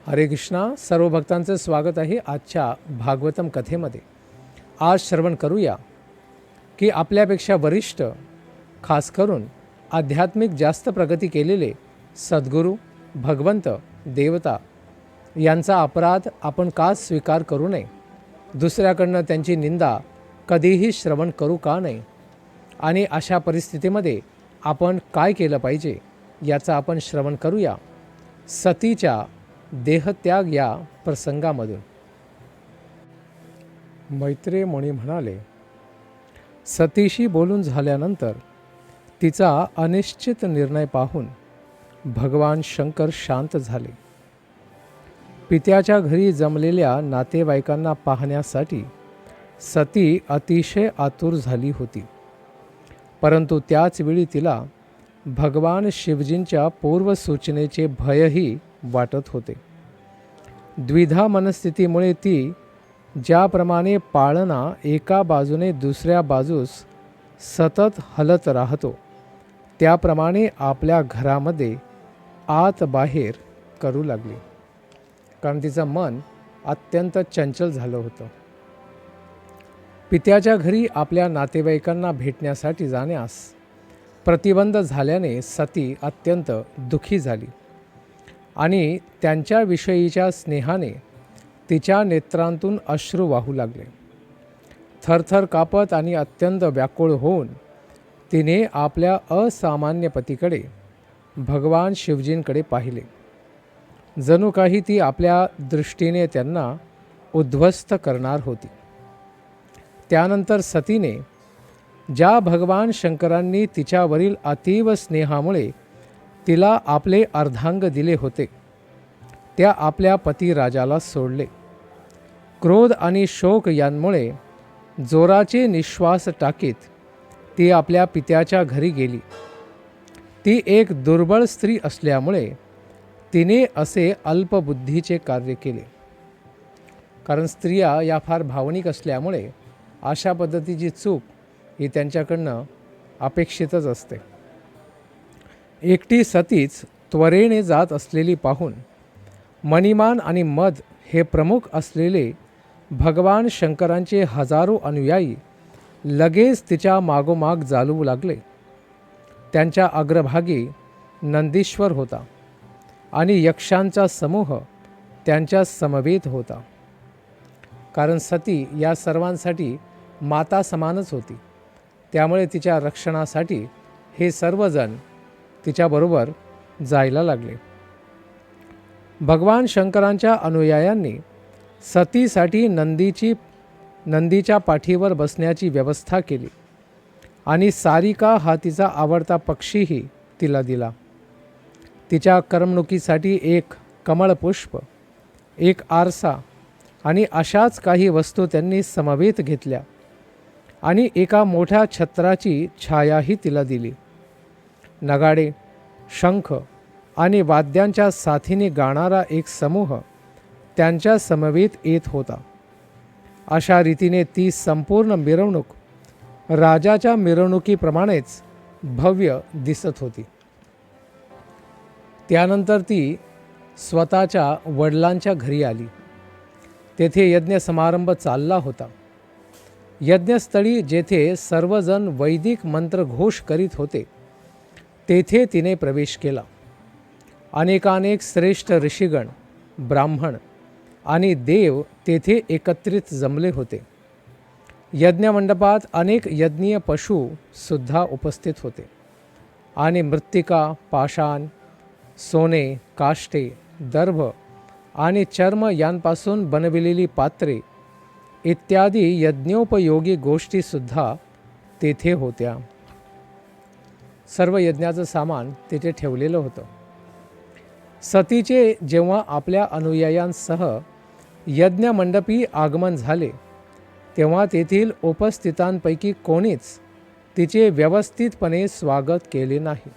हरे कृष्णा. सर्व भक्तांचं स्वागत आहे आजच्या भागवतम कथेमध्ये. आज श्रवण करूया की आपल्यापेक्षा वरिष्ठ, खास करून आध्यात्मिक जास्त प्रगती केलेले सद्गुरू, भगवंत, देवता यांचा अपराध आपण का स्वीकार करू नये, दुसऱ्याकडनं त्यांची निंदा कधीही श्रवण करू का नये, आणि अशा परिस्थितीमध्ये आपण काय केलं पाहिजे याचा आपण श्रवण करूया सतीच्या देहत्याग या प्रसंगामधून. मैत्रेय मुनी म्हणाले, सतीशी बोलून झाल्यानंतर तिचा अनिश्चित निर्णय पाहून भगवान शंकर शांत झाले. पित्याच्या घरी जमलेल्या नातेवाईकांना पाहण्यासाठी सती अतिशय आतुर झाली होती. परंतु त्याच वेळी तिला भगवान शिवजींच्या पूर्वसूचनेचे भयही वाटत होते. द्विधा मनस्थितीमुळे ती ज्याप्रमाणे पाळणा एका बाजूने दुसऱ्या बाजूस सतत हलत राहतो, त्याप्रमाणे आपल्या घरामध्ये आत बाहेर करू लागली, कारण तिचं मन अत्यंत चंचल झालं होतं. पित्याच्या घरी आपल्या नातेवाईकांना भेटण्यासाठी जाण्यास प्रतिबंध झाल्याने सती अत्यंत दुःखी झाली आणि त्यांच्याविषयीच्या स्नेहाने तिच्या नेत्रांतून अश्रू वाहू लागले. थरथर कापत आणि अत्यंत व्याकुळ होऊन तिने आपल्या असामान्य पतीकडे, भगवान शिवजींकडे पाहिले. जणू काही ती आपल्या दृष्टीने त्यांना उद्ध्वस्त करणार होती. त्यानंतर सतीने ज्या भगवान शंकरांनी तिच्यावरील अतीव स्नेहामुळे तिला आपले अर्धांग दिले होते, त्या आपल्या पतिराजाला सोडले. क्रोध आणि शोक यांमुळे जोराचे निश्वास टाकीत ती आपल्या पित्याच्या घरी गेली. ती एक दुर्बळ स्त्री असल्यामुळे तिने असे अल्पबुद्धीचे कार्य केले, कारण स्त्रिया या फार भावनिक असल्यामुळे अशा पद्धतीची चूक ही त्यांच्याकडनं अपेक्षितच असते. एकटी सतीच त्वरेने जात असलेली पाहून मणिमान आणि मद हे प्रमुख असलेले भगवान शंकरांचे हजारो अनुयायी लगेच तिच्या मागोमाग चालू लागले. त्यांच्या अग्रभागी नंदीश्वर होता आणि यक्षांचा समूह त्यांच्या समवेत होता, कारण सती या सर्वांसाठी माता समानच होती. त्यामुळे तिच्या रक्षणासाठी हे सर्वजण तिच्याबरोबर जायला लागले. भगवान शंकरांच्या अनुयायांनी सतीसाठी नंदीच्या पाठीवर बसण्याची व्यवस्था केली आणि सारिका हा तिचा आवडता पक्षीही तिला दिला. तिच्या करमणुकीसाठी एक कमळपुष्प, एक आरसा आणि अशाच काही वस्तू त्यांनी समवेत घेतल्या आणि एका मोठ्या छत्राची छायाही तिला दिली. नगाडे, शंख आणि वाद्यांच्या साथीने गाणारा एक समूह त्यांच्या समवेत येत होता. अशा रीतीने ती संपूर्ण मिरवणूक राजाच्या मिरवणुकीप्रमाणेच भव्य दिसत होती. त्यानंतर ती स्वतःच्या वडिलांच्या घरी आली. तेथे यज्ञ समारंभ चालला होता. यज्ञस्थळी जेथे सर्वजण वैदिक मंत्रघोष करीत होते, तेथे तिने प्रवेश केला. अनेकानेक श्रेष्ठ ऋषीगण, ब्राह्मण आणि देव तेथे एकत्रित जमले होते. यज्ञमंडपात अनेक यज्ञीय पशु सुद्धा उपस्थित होते आणि मृत्तिका, पाषाण, सोने, काष्टे, दर्भ आणि चर्म यांपासून बनविलेली पात्रे इत्यादी यज्ञोपयोगी गोष्टीसुद्धा तेथे होत्या. सर्व यज्ञाचं सामान तेथे ठेवलेलं होतं. सतीचे जेव्हा आपल्या अनुयायांसह यज्ञमंडपी आगमन झाले, तेव्हा तेथील उपस्थितांपैकी कोणीच तिचे व्यवस्थितपणे स्वागत केले नाही,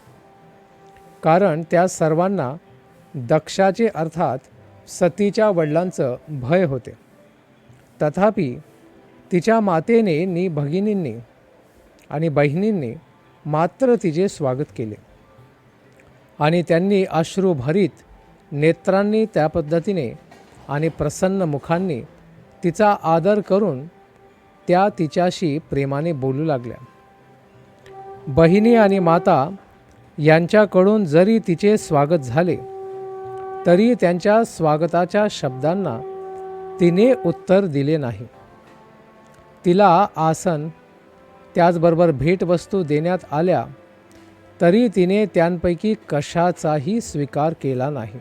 कारण त्या सर्वांना दक्षाचे अर्थात सतीच्या वडिलांचं भय होते. तथापि तिच्या मातेने नि भगिनींनी आणि बहिणींनी मात्र तिचे स्वागत केले आणि त्यांनी अश्रुभरीत नेत्रांनी त्या पद्धतीने आणि प्रसन्न मुखांनी तिचा आदर करून त्या तिच्याशी प्रेमाने बोलू लागल्या. बहिणी आणि माता यांच्याकडून जरी तिचे स्वागत झाले तरी त्यांच्या स्वागताच्या शब्दांना तिने उत्तर दिले नाही. तिला आसन त्याचबरोबर भेटवस्तू देण्यात आल्या तरी तिने त्यांपैकी कशाचाही स्वीकार केला नाही,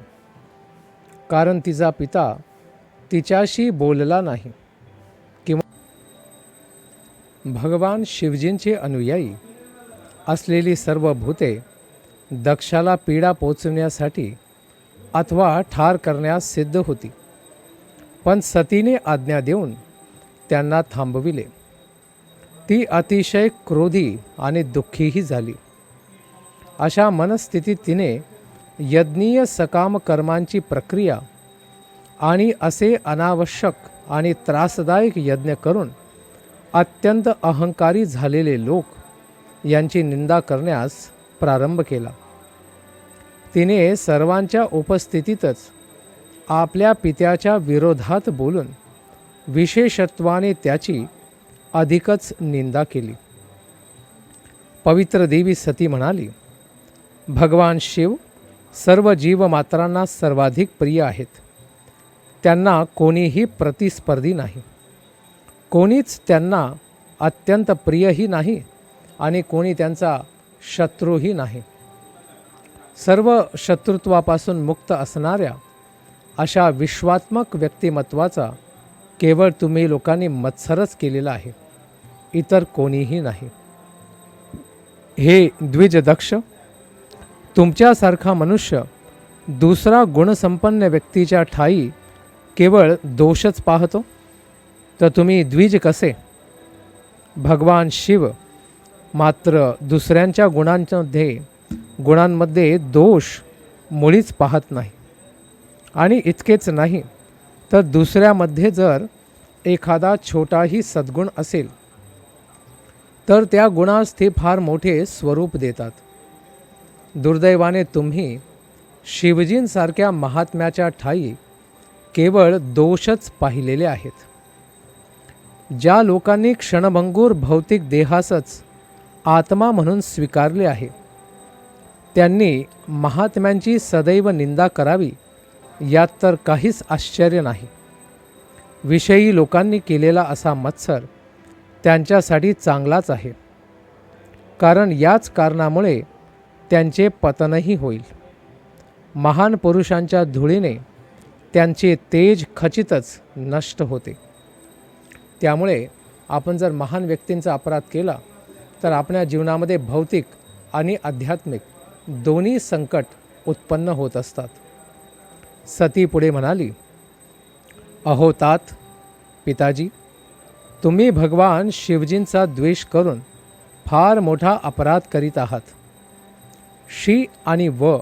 कारण तिचा पिता तिच्याशी बोलला नाही. किंवा भगवान शिवजींचे अनुयायी असलेली सर्व भूते दक्षाला पीडा पोचवण्यासाठी अथवा ठार करण्यास सिद्ध होती, पण सतीने आज्ञा देऊन त्यांना थांबविले. ती अतिशय क्रोधी आणि दुःखीही झाली. अशा मनस्थितीत तिने यज्ञीय सकाम कर्मांची प्रक्रिया आणि असे अनावश्यक आणि त्रासदायक यज्ञ करून अत्यंत अहंकारी झालेले लोक यांची निंदा करण्यास प्रारंभ केला. तिने सर्वांच्या उपस्थितीतच आपल्या पित्याच्या विरोधात बोलून विशेषत्वाने त्याची अधिकच निंदा केली. पवित्र देवी सती म्हणाली, भगवान शिव सर्व जीवमात्रांना सर्वाधिक प्रिय आहेत. त्यांना कोणीही प्रतिस्पर्धी नाही. कोणीच त्यांना अत्यंत प्रियही नाही आणि कोणी त्यांचा शत्रूही नाही. सर्व शत्रुत्वापासून मुक्त असणाऱ्या अशा विश्वात्मक व्यक्तिमत्वाचा केवळ तुम्ही लोकांनी मत्सरच केलेला आहे, इतर कोणीही नाही. हे द्विजदक्ष, तुमच्यासारखा मनुष्य दुसरा गुणसंपन्न व्यक्तीच्या ठायी केवळ दोषच पाहतो, तर तुम्ही द्विज कसे? भगवान शिव मात्र दुसऱ्यांच्या गुणांमध्ये दोष मुळीच पाहत नाही. आणि इतकेच नाही तर दुसऱ्यामध्ये जर एखादा छोटाही सद्गुण असेल तर त्या गुणास ते फार मोठे स्वरूप देतात. दुर्दैवाने तुम्ही शिवजींसारख्या महात्म्याच्या ठायी केवळ दोषच पाहिलेले आहेत. ज्या लोकांनी क्षणभंगूर भौतिक देहासच आत्मा म्हणून स्वीकारले आहे, त्यांनी महात्म्यांची सदैव निंदा करावी यात तर काहीच आश्चर्य नाही. विषयी लोकांनी केलेला असा मत्सर त्यांच्यासाठी चांगलाच आहे, कारण याच कारणामुळे त्यांचे पतनही होईल. महान पुरुषांच्या धुळीने त्यांचे तेज खचितच नष्ट होते. त्यामुळे आपण जर महान व्यक्तींचा अपराध केला तर आपल्या जीवनामध्ये भौतिक आणि आध्यात्मिक दोन्ही संकट उत्पन्न होत असतात. सती पुढे म्हणाली, अहो तात पिताजी, तुम्ही भगवान शिवजींचा द्वेष करून फार मोठा अपराध करीत आहात. शी आणि व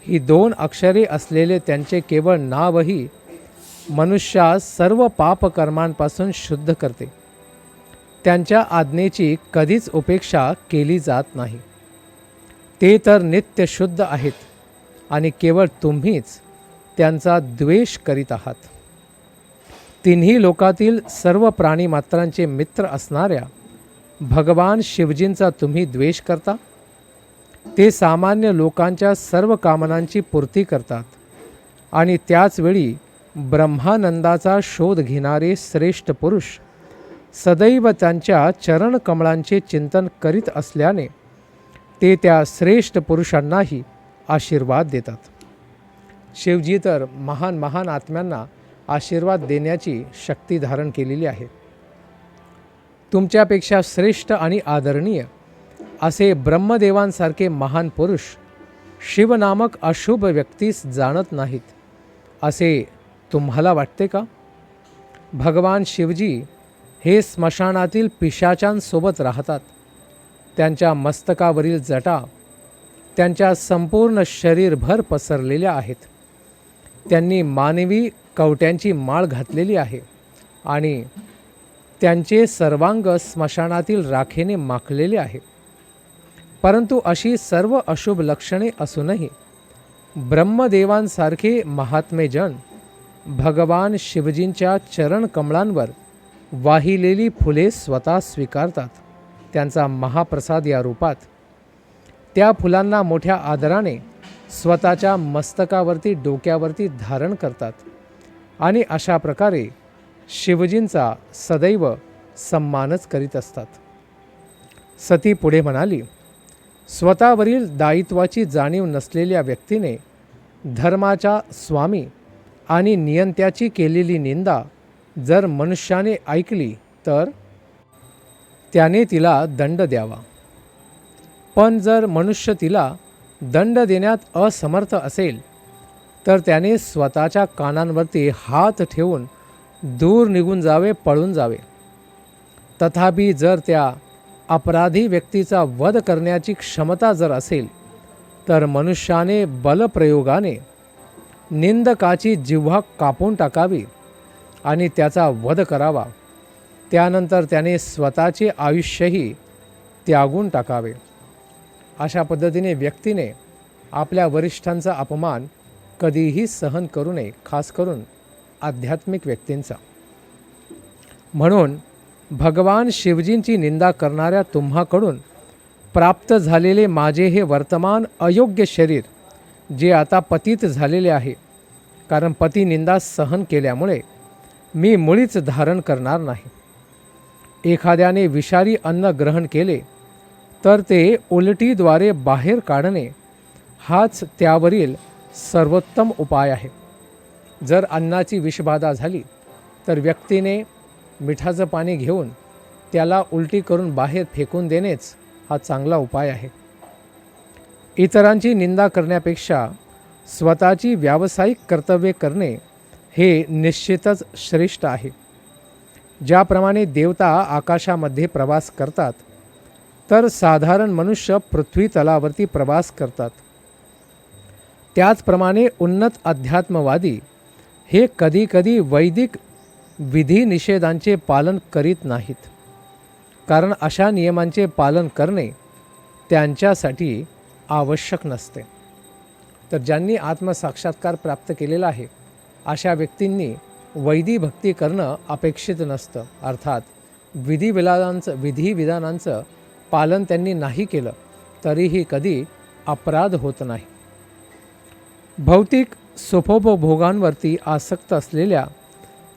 ही दोन अक्षरे असलेले त्यांचे केवळ नावही मनुष्यास सर्व पापकर्मांपासून शुद्ध करते. त्यांच्या आज्ञेची कधीच उपेक्षा केली जात नाही. ते तर नित्य शुद्ध आहेत आणि केवळ तुम्हीच त्यांचा द्वेष करीत आहात. तिन्ही लोकातील सर्व प्राणीमात्रांचे मित्र असणाऱ्या भगवान शिवजींचा तुम्ही द्वेष करता. ते सामान्य लोकांच्या सर्व कामनांची पूर्ती करतात आणि त्याचवेळी ब्रह्मानंदाचा शोध घेणारे श्रेष्ठ पुरुष सदैव त्यांच्या चरणकमळांचे चिंतन करीत असल्याने ते त्या श्रेष्ठ पुरुषांनाही आशीर्वाद देतात. शिवजी तर महान महान आत्म्यांना आशीर्वाद देण्याची शक्ती धारण केलेली आहे. तुमच्यापेक्षा श्रेष्ठ आणि आदरणीय असे ब्रह्मदेवांसारखे महान पुरुष शिवनामक अशुभ व्यक्तीस जाणत नाहीत असे तुम्हाला वाटते का? भगवान शिवजी हे स्मशानातील पिशाचांसोबत राहतात. त्यांच्या मस्तकावरील जटा त्यांच्या संपूर्ण शरीरभर पसरलेल्या आहेत. त्यांनी मानवी कवट्यांची माळ घातलेली आहे आणि त्यांचे सर्वांग स्मशानातील राखेने माखलेले आहे. परंतु अशी सर्व अशुभ लक्षणे असूनही ब्रह्मदेवांसारखे महात्मे जन भगवान शिवजींच्या चरण कमळांवर वाहिलेली फुले स्वतः स्वीकारतात, त्यांचा महाप्रसाद या रूपात. त्या फुलांना मोठ्या आदराने स्वतःच्या मस्तकावरती, डोक्यावरती धारण करतात आणि अशा प्रकारे शिवजींचा सदैव सन्मानच करीत असतात. सती पुढे म्हणाली, स्वतःवरील दायित्वाची जाणीव नसलेल्या व्यक्तीने धर्माच्या स्वामी आणि नियंत्याची केलेली निंदा जर मनुष्याने ऐकली तर त्याने तिला दंड द्यावा. पण जर मनुष्य तिला दंड देण्यात असमर्थ असेल तर त्याने स्वतःच्या कानांवरती हात ठेवून दूर निघून जावे, पळून जावे. तथापि जर त्या अपराधी व्यक्तीचा वध करण्याची क्षमता जर असेल तर मनुष्याने बलप्रयोगाने निंदकाची जिव्हा कापून टाकावी आणि त्याचा वध करावा. त्यानंतर त्याने स्वतःचे आयुष्यही त्यागून टाकावे. अशा पद्धतीने व्यक्तीने आपल्या वरिष्ठांचा अपमान कधीही सहन करू नये, खास करून आध्यात्मिक व्यक्तींचा. म्हणून भगवान शिवजींची निंदा करणाऱ्या तुम्हाकडून प्राप्त झालेले माझे हे वर्तमान अयोग्य शरीर जे आता पतित झालेले आहे, कारण पती निंदा सहन केल्यामुळे मी मुळीच धारण करणार नाही. एखाद्याने विषारी अन्न ग्रहण केले तर ते उलटीद्वारे बाहेर काढणे हाच त्यावरील सर्वोत्तम उपाय आहे. जर अन्नाची विषबाधा झाली तर व्यक्तीने मिठाचं पाणी घेऊन त्याला उलटी करून बाहेर फेकून देणेच हा चांगला उपाय आहे. इतरांची निंदा करण्यापेक्षा स्वतःची व्यावसायिक कर्तव्ये करणे हे निश्चितच श्रेष्ठ आहे. ज्याप्रमाणे देवता आकाशामध्ये प्रवास करतात तर साधारण मनुष्य पृथ्वी तलावरती प्रवास करतात, त्याचप्रमाणे उन्नत अध्यात्मवादी हे कधीकधी वैदिक विधी निषेधांचे पालन करीत नाहीत, कारण अशा नियमांचे पालन करणे त्यांच्यासाठी आवश्यक नसते. तर ज्यांनी आत्मसाक्षात्कार प्राप्त केलेला आहे अशा व्यक्तींनी वैदिक भक्ती करणं अपेक्षित नसतं. अर्थात विधिविधानांचं पालन त्यांनी नाही केलं तरीही कधी अपराध होत नाही. भौतिक सुखोपभोगांवरती आसक्त असलेल्या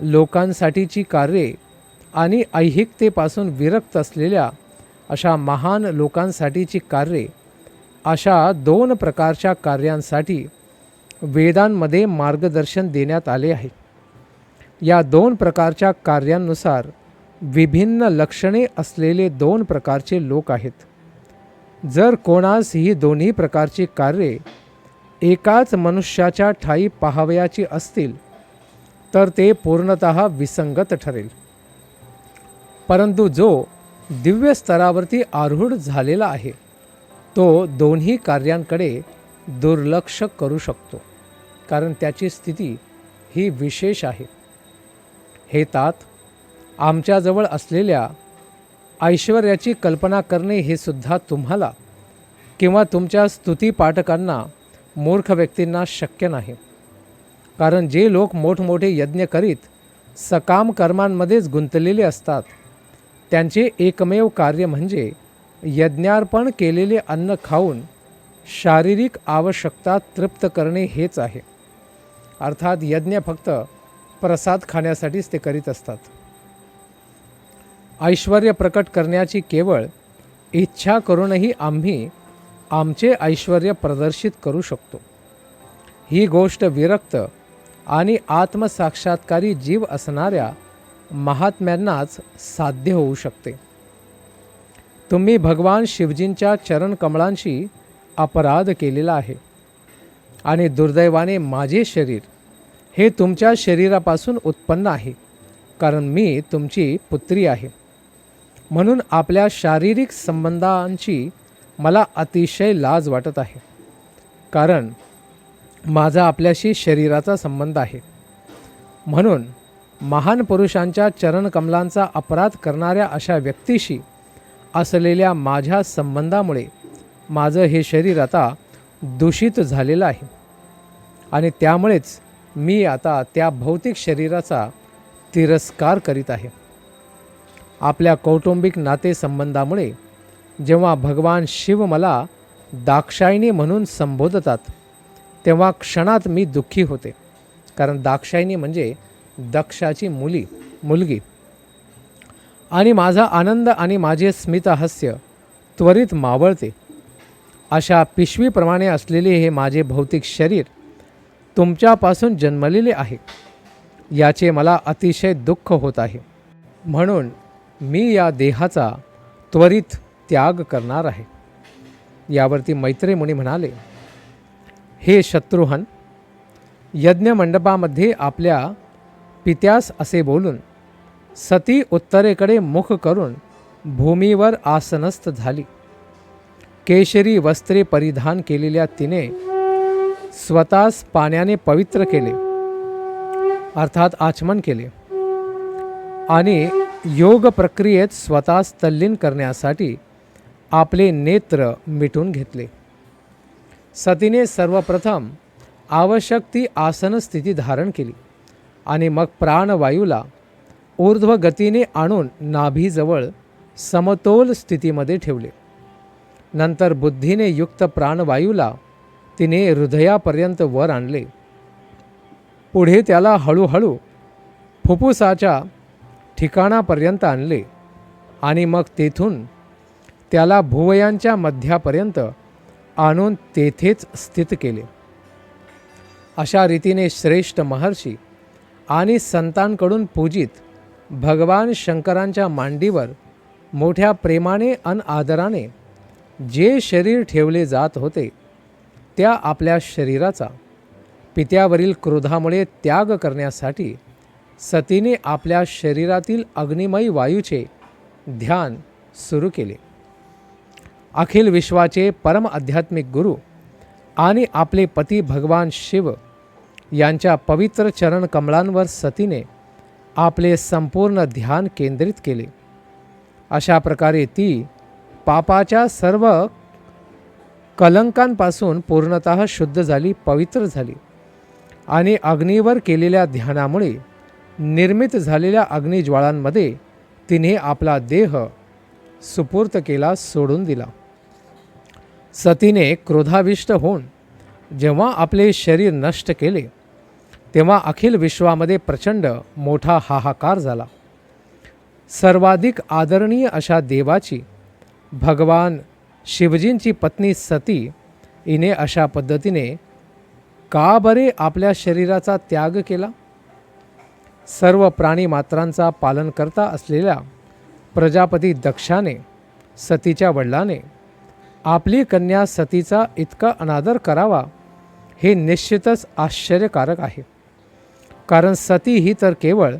लोकांसाठीची कार्ये आणि ऐहिकतेपासून विरक्त असलेल्या अशा महान लोकांसाठीची कार्ये, अशा दोन प्रकारच्या कार्यांसाठी वेदांमध्ये मार्गदर्शन देण्यात आले आहे. या दोन प्रकारच्या कार्यांनुसार विभिन्न लक्षणे असलेले दोन प्रकारचे लोक आहेत. जर कोणास ही दोन्ही प्रकारची कार्ये एकाच मनुष्याच्या ठायी पाहावयाची असतील तर ते पूर्णतः विसंगत ठरेल. परंतु जो दिव्य स्तरावरती आरूढ झालेला आहे तो दोन्ही कार्यांकडे दुर्लक्ष करू शकतो, कारण त्याची स्थिती ही विशेष आहे. हे तात, आमच्याजवळ असलेल्या ऐश्वर्याची कल्पना करणे हे सुद्धा तुम्हाला किंवा तुमच्या स्तुतीपाठकांना मूर्ख व्यक्तींना शक्य नाही. कारण जे लोक मोठमोठे यज्ञ करीत सकाम कर्मांमध्येच गुंतलेले असतात त्यांचे एकमेव कार्य म्हणजे यज्ञार्पण केलेले अन्न खाऊन शारीरिक आवश्यकता तृप्त करणे हेच आहे. अर्थात यज्ञ फक्त प्रसाद खाण्यासाठीच ते करीत असतात. ऐश्वर्य प्रकट करण्याची केवळ इच्छा करूनही आम्ही आमचे ऐश्वर्य प्रदर्शित करू शकतो. ही गोष्ट विरक्त आणि आत्मसाक्षात्कारी जीव असणाऱ्या महात्म्यांनाच साध्य होऊ शकते. तुम्ही भगवान शिवजींच्या चरणकमळांशी अपराध केलेला आहे आणि दुर्दैवाने माझे शरीर हे तुमच्या शरीरापासून उत्पन्न आहे, कारण मी तुमची पुत्री आहे. म्हणून आपल्या शारीरिक संबंधांची मला अतिशय लाज वाटत आहे, कारण माझा आपल्याशी शरीराचा संबंध आहे. म्हणून महान पुरुषांच्या चरणकमलांचा अपराध करणाऱ्या अशा व्यक्तीशी असलेल्या माझ्या संबंधामुळे माझं हे शरीर आता दूषित झालेलं आहे. आणि त्यामुळेच मी आता त्या भौतिक शरीराचा तिरस्कार करीत आहे. आपल्या कौटुंबिक नातेसंबंधामुळे जेव्हा भगवान शिव मला दाक्षायणी म्हणून संबोधतात तेव्हा क्षणात मी दुःखी होते. कारण दाक्षायणी म्हणजे दक्षाची मुलगी. आणि माझा आनंद आणि माझे स्मितहास्य त्वरित मावळते. अशा पिशवीप्रमाणे असलेले हे माझे भौतिक शरीर तुमच्यापासून जन्मलेले आहे. याचे मला अतिशय दुःख होत आहे. म्हणून मी या देहाचा त्वरित त्याग करणार आहे. यावरती मैत्रेय मुनी म्हणाले, हे शत्रुघ्न, यज्ञमंडपामध्ये आपल्या पित्यास असे बोलून सती उत्तरेकडे मुख करून भूमीवर आसनस्थ झाली. केशरी वस्त्रे परिधान केलेल्या तिने स्वतःस पाण्याने पवित्र केले, अर्थात आचमन केले आणि योग प्रक्रियेत स्वतःस तल्लीन करण्यासाठी आपले नेत्र मिटून घेतले. सतीने सर्वप्रथम आवश्यक ती आसन स्थिती धारण केली आणि मग प्राणवायूला ऊर्ध्व गतीने आणून नाभीजवळ समतोल स्थितीमध्ये ठेवले. नंतर बुद्धीने युक्त प्राणवायूला तिने हृदयापर्यंत वर आणले. पुढे त्याला हळूहळू फुफ्फुसाच्या ठिकाणापर्यंत आणले आणि मग तेथून त्याला भुवयांच्या मध्यापर्यंत आणून तेथेच स्थित केले. अशा रीतीने श्रेष्ठ महर्षी आणि संतांकडून पूजित भगवान शंकरांच्या मांडीवर मोठ्या प्रेमाने अन आदराने जे शरीर ठेवले जात होते त्या आपल्या शरीराचा पित्यावरील क्रोधामुळे त्याग करण्यासाठी सतीने आपल्या शरीरातील अग्निमयी वायूचे ध्यान सुरू केले. अखिल विश्वाचे परम आध्यात्मिक गुरु आणि आपले पती भगवान शिव यांच्या पवित्र चरण कमळांवर सतीने आपले संपूर्ण ध्यान केंद्रित केले. अशा प्रकारे ती पापाच्या सर्व कलंकांपासून पूर्णतः शुद्ध झाली, पवित्र झाली आणि अग्नीवर केलेल्या ध्यानामुळे निर्मित झालेल्या अग्निज्वाळांमध्ये तिने आपला देह सुपूर्त केला, सोडून दिला. सतीने क्रोधाविष्ट होऊन जेव्हा आपले शरीर नष्ट केले तेव्हा अखिल विश्वामध्ये प्रचंड मोठा हाहाकार झाला. सर्वाधिक आदरणीय अशा देवाची भगवान शिवजींची पत्नी सती हिने अशा पद्धतीने का बरे आपल्या शरीराचा त्याग केला? सर्व प्राणीमात्रांचा पालनकर्ता असलेल्या प्रजापती दक्षाने सतीच्या वडिलाने आपली कन्या सतीचा इतका अनादर करावा हे निश्चितच आश्चर्यकारक आहे. कारण सती ही तर केवळ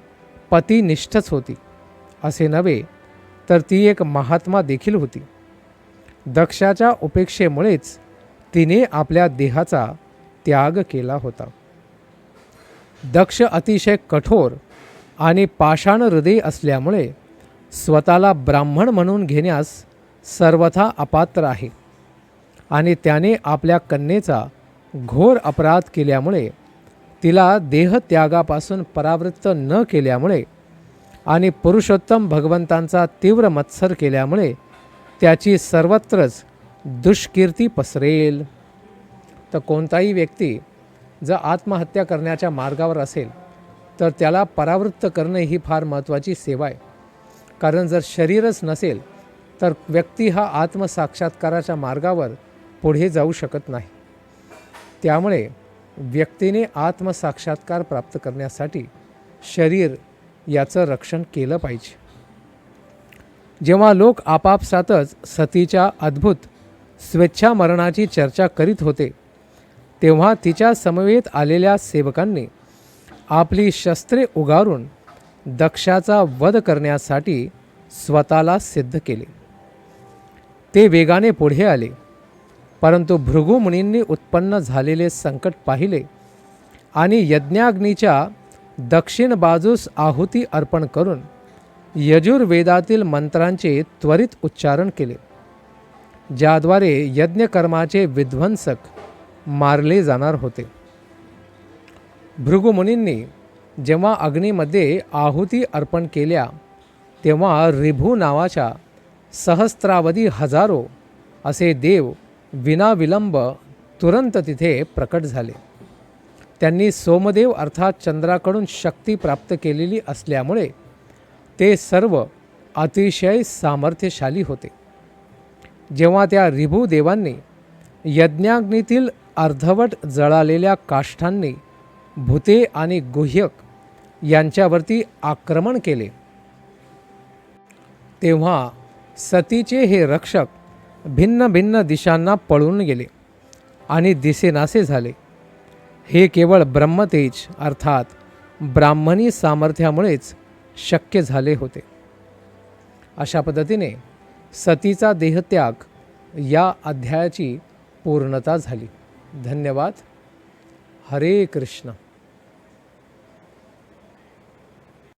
पतिनिष्ठच होती असे नव्हे, तर ती एक महात्मा देखील होती. दक्षाच्या उपेक्षेमुळेच तिने आपल्या देहाचा त्याग केला होता. दक्ष अतिशय कठोर आणि पाषाण हृदय असल्यामुळे स्वतःला ब्राह्मण म्हणून घेण्यास सर्वथा अपात्र आहे आणि त्याने आपल्या कन्येचा घोर अपराध केल्यामुळे, तिला देहत्यागापासून परावृत्त न केल्यामुळे आणि पुरुषोत्तम भगवंतांचा तीव्र मत्सर केल्यामुळे त्याची सर्वत्रच दुष्कीर्ती पसरेल. तर कोणताही व्यक्ती जर आत्महत्या करण्याच्या मार्गावर असेल तर त्याला परावृत्त करणे ही फार महत्त्वाची सेवा आहे. कारण जर शरीरच नसेल तर व्यक्ती हा आत्मसाक्षात्काराच्या मार्गावर पुढे जाऊ शकत नाही. त्यामुळे व्यक्तीने आत्मसाक्षात्कार प्राप्त करण्यासाठी शरीर याचं रक्षण केलं पाहिजे. जेव्हा लोक आपापसातच सतीच्या अद्भुत स्वेच्छामरणाची चर्चा करीत होते तेव्हा तिच्या समवेत आलेल्या सेवकांनी आपली शस्त्रे उगारून दक्षाचा वध करण्यासाठी स्वतःला सिद्ध केले. ते वेगाने पुढे आले, परंतु भृगु मुनींनी उत्पन्न झालेले संकट पाहिले आणि यज्ञाग्नीच्या दक्षिण बाजूस आहुती अर्पण करून यजुर्वेदातील मंत्रांचे त्वरित उच्चारण केले, ज्याद्वारे यज्ञकर्माचे विध्वंसक मारले जाणार होते. भृगुमुनींनी जेव्हा अग्नीमध्ये आहुती अर्पण केल्या तेव्हा रिभू नावाच्या सहस्त्रावधी हजारो असे देव विनाविलंब तुरंत तिथे प्रकट झाले. त्यांनी सोमदेव अर्थात चंद्राकडून शक्ती प्राप्त केलेली असल्यामुळे ते सर्व अतिशय सामर्थ्यशाली होते. जेव्हा त्या रिभू देवांनी यज्ञाग्नीतील अर्धवट जळालेल्या काष्ठांनी भूते आणि गुह्यक यांच्यावरती आक्रमण केले तेव्हा सतीचे हे रक्षक भिन्न भिन्न दिशांना पळून गेले आणि दिसेनासे झाले. हे केवळ ब्रह्मतेज अर्थात ब्राह्मणी सामर्थ्यामुळेच शक्य झाले होते. अशा पद्धतीने सतीचा देहत्याग या अध्यायाची पूर्णता झाली. धन्यवाद. हरे कृष्ण.